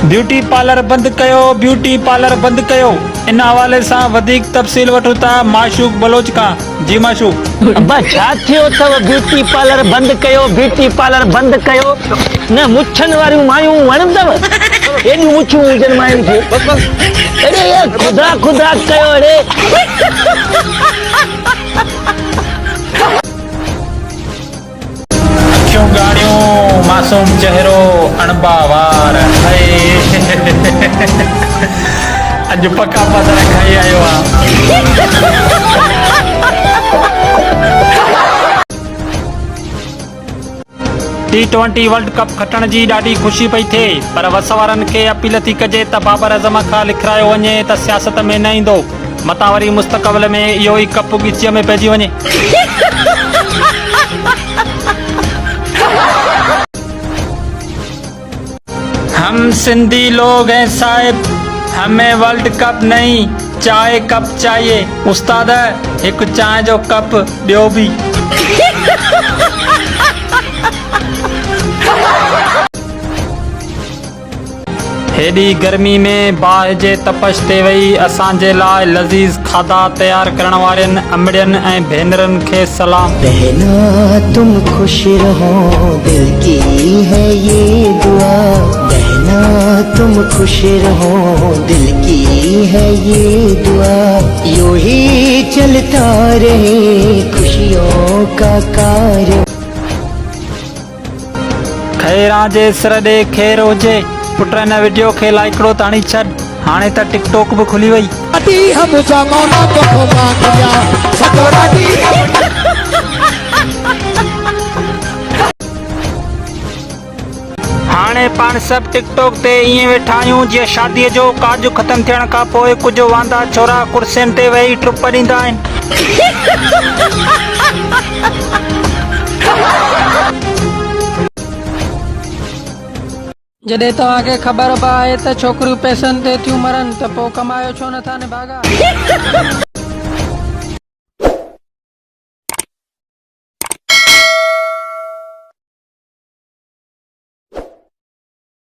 Beauty parlour बंद कयो, beauty parlour बंद कयो। इन हवाले से वधिक तफसील वठूं था माशूक बलोच का। जी माशूक। अब्बा छा थियो अथव ब्यूटी पार्लर बंद कयो, ब्यूटी पार्लर बंद कयो। न मुछन वारियूं मायूं वणंदव? एॾियूं मुछूं हुजनि मायुनि खे। बस बस अरे यार खुदा खुदा कयो रे। अखियूं गाड़ियूं मासूम चेहरो अणबावार है। अज पक्का पदर खाई आयो आ। T20 वर्ल्ड कप खटण जी ॾाढी ख़ुशी पई थिए, पर वस वारनि खे अपील थी कजे त बाबर आज़म खां लिखायो वञे त सियासत में न ईंदो, मतां वरी मुस्तक़बिल में इहो ई कप ॻिचीअ में पइजी वञे। हम सिंधी लोग हैं साहिब, हमें वर्ल्ड कप नहीं चाय कप चाहिए। उस्ताद एक चाय जो कप ॾियो भी। हेॾी गर्मी में बाहि जे तपश ते वेही असांजे लाइ लज़ीज़ खाधा तैयार करण वारनि अमड़ियनि ऐं भेनरनि खे सलाम। बहना तुम खुश रहो दिल की है ये दुआ, बहना तुम खुश रहो दिल की है ये दुआ, यूं ही चलता रहे खुशियों का कार्य। खैरां जे सिर ॾे खैर हुजे। पुट हिन वीडियो खे लाइकड़ो ताणी छॾ, हाणे त टिकटॉक बि खुली वई। हाणे पाण सभु टिकटॉक ते ईअं वेठा आहियूं जीअं शादीअ जो काज ख़तम थियण खां पोइ कुझु वांदा छोरा कुर्सियुनि ते वेही ट्रुप ॾींदा आहिनि। जॾहिं तव्हांखे ख़बर आहे त छोकिरियूं पैसनि ते थियूं मरनि त पोइ कमायो छो नथा निभागा।